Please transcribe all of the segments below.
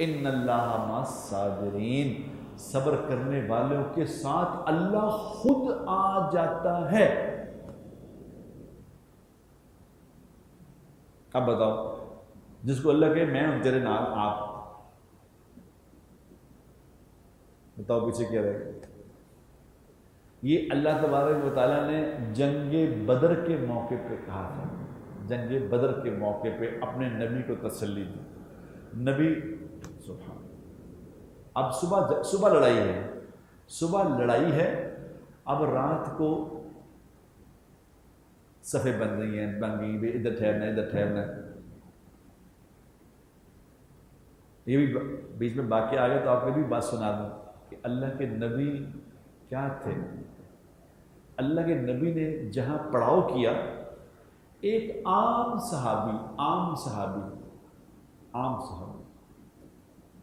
ان اللہ مع الصابرین، صبر کرنے والوں کے ساتھ اللہ خود آ جاتا ہے۔ اب بتاؤ، جس کو اللہ کہے میں ہوں تیرے نال، آپ بتاؤ پیچھے کیا رہے گا؟ یہ اللہ تبارک و تعالیٰ نے جنگ بدر کے موقع پہ کہا تھا، جنگ بدر کے موقع پہ اپنے نبی کو تسلی دی۔ نبی سبحان، اب صبح لڑائی ہے، صبح لڑائی ہے، اب رات کو صفیں بن رہی ہیں، بن گئی بھی، ادھر ٹھہرنا ادھر ٹھہرنا۔ یہ بھی بیچ میں واقعہ آ گیا تو آپ کو بھی بات سنا دوں کہ اللہ کے نبی کیا تھے۔ اللہ کے نبی نے جہاں پڑاؤ کیا، ایک عام صحابی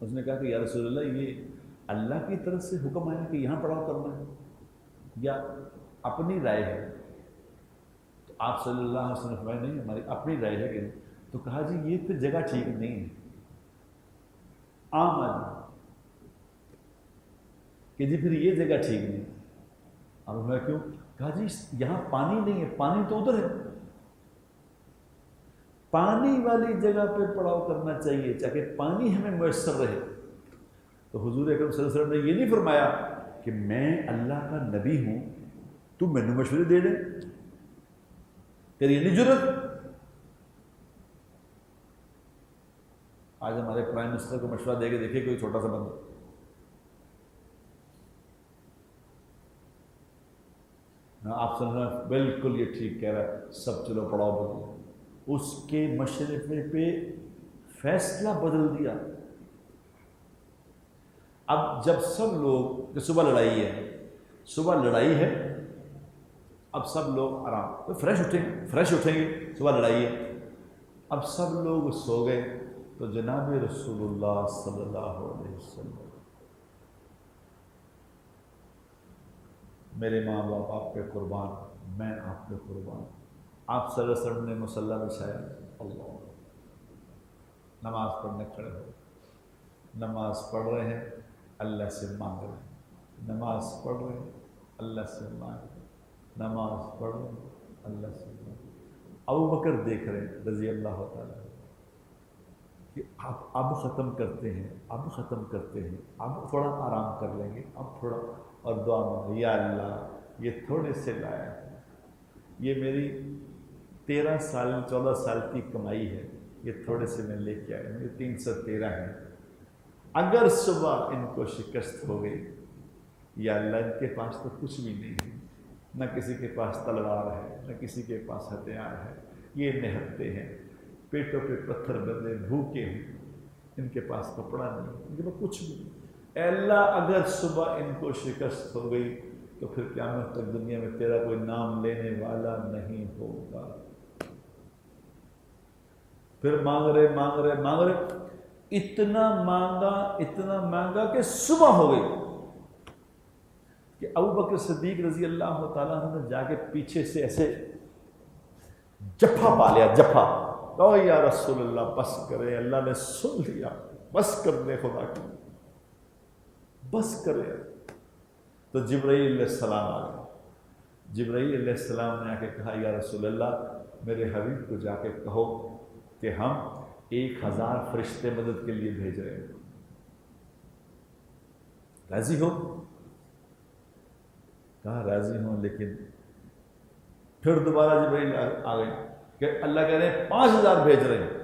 اس نے کہا کہ یا رسول اللہ، یہ اللہ کی طرف سے حکم آیا کہ یہاں پڑاؤ کرنا ہے یا اپنی رائے ہے؟ تو آپ صلی اللہ علیہ وسلم نے فرمایا نہیں، ہماری اپنی رائے ہے کہ نہیں۔ تو کہا جی یہ پھر جگہ ٹھیک نہیں ہے، عام آدمی کہ جی پھر یہ جگہ ٹھیک نہیں۔ اب میں کیوں؟ کہا جی یہاں پانی نہیں ہے، پانی تو ادھر ہے، پانی والی جگہ پہ پڑاؤ کرنا چاہیے تاکہ پانی ہمیں میسر رہے۔ تو حضور اکرم صلی اللہ علیہ وسلم نے یہ نہیں فرمایا کہ میں اللہ کا نبی ہوں تو مینوں مشورے دے دے، تیری نہیں جرت۔ آج ہمارے پرائم منسٹر کو مشورہ دے کے دیکھیں کوئی چھوٹا سا بندہ، آپ صلی اللہ علیہ وسلم بالکل یہ ٹھیک کہہ رہا ہے، سب چلو پڑاؤ بدلو، اس کے مشورے پہ فیصلہ بدل دیا۔ اب جب سب لوگ کہ صبح لڑائی ہے، اب سب لوگ آرام تو فریش اٹھیں گے، صبح لڑائی ہے، اب سب لوگ سو گئے، تو جناب رسول اللہ صلی اللہ علیہ وسلم، میرے ماں باپ آپ پہ قربان، میں آپ پہ قربان، آپ صلی اللہ علیہ وسلم نے مصلی بچھایا، اللہ، نماز پڑھنے کھڑے ہو، نماز پڑھ رہے ہیں، اللہ سے مانگ رہے ہیں، نماز پڑھ رہے ہیں، اللہ سے مانگ رہے ہیں، نماز پڑھ رہے ہیں، اللہ سے مانگ رہے ہیں۔ ابو بکر دیکھ رہے ہیں رضی اللہ تعالیٰ کہ اب ختم کرتے ہیں، اب تھوڑا آرام کر لیں گے، اب تھوڑا، اور دعا مانگے، یا اللہ یہ تھوڑے سے لایا ہے، یہ میری 13 سال 14 سال کی کمائی ہے، یہ تھوڑے سے میں لے کے آیا، یہ 313 ہے، اگر صبح ان کو شکست ہو گئی، یا اللہ ان کے پاس تو کچھ بھی نہیں ہے، نہ کسی کے پاس تلوار ہے، نہ کسی کے پاس ہتھیار ہے، یہ نہتے ہیں، پیٹوں پہ پتھر بندے، بھوکے ہیں، ان کے پاس کپڑا نہیں، ان کے پاس کچھ بھی نہیں، اے اللہ اگر صبح ان کو شکست ہو گئی تو پھر قیامت تک دنیا میں تیرا کوئی نام لینے والا نہیں ہوگا۔ پھر مانگ رہے، اتنا مانگا کہ صبح ہو گئی کہ ابو بکر صدیق رضی اللہ تعالیٰ عنہ نے جا کے پیچھے سے ایسے جپھا پا لیا، او یا رسول اللہ بس کرے، اللہ نے سن لیا، بس کر دے، خدا کی بس کرے۔ تو جبرائیل علیہ السلام آ گئے، جبرائیل علیہ السلام نے آ کے کہا یا رسول اللہ میرے حبیب کو جا کے کہو کہ ہم 1000 فرشتے مدد کے لیے بھیج رہے ہیں، راضی ہو؟ کہا راضی ہوں، لیکن پھر دوبارہ جبرائیل آ گئے کہ اللہ کہہ رہے ہیں 5000 بھیج رہے ہیں۔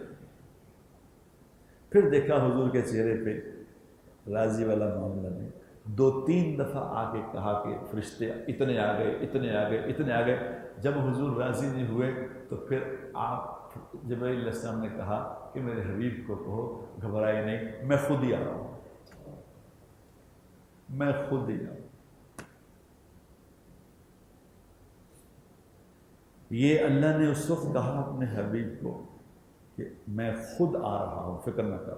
پھر دیکھا حضور کے چہرے پہ راضی والا معاملہ نہیں، 2-3 دفعہ آ کے کہا کہ فرشتے اتنے آ گئے۔ جب حضور راضی نہیں ہوئے تو پھر آپ جبرائیل علیہ السلام نے کہا کہ میرے حبیب کو کہو گھبرائے نہیں، میں خود ہی آ رہا ہوں، یہ اللہ نے اس وقت کہا اپنے حبیب کو کہ میں خود آ رہا ہوں، فکر نہ کر۔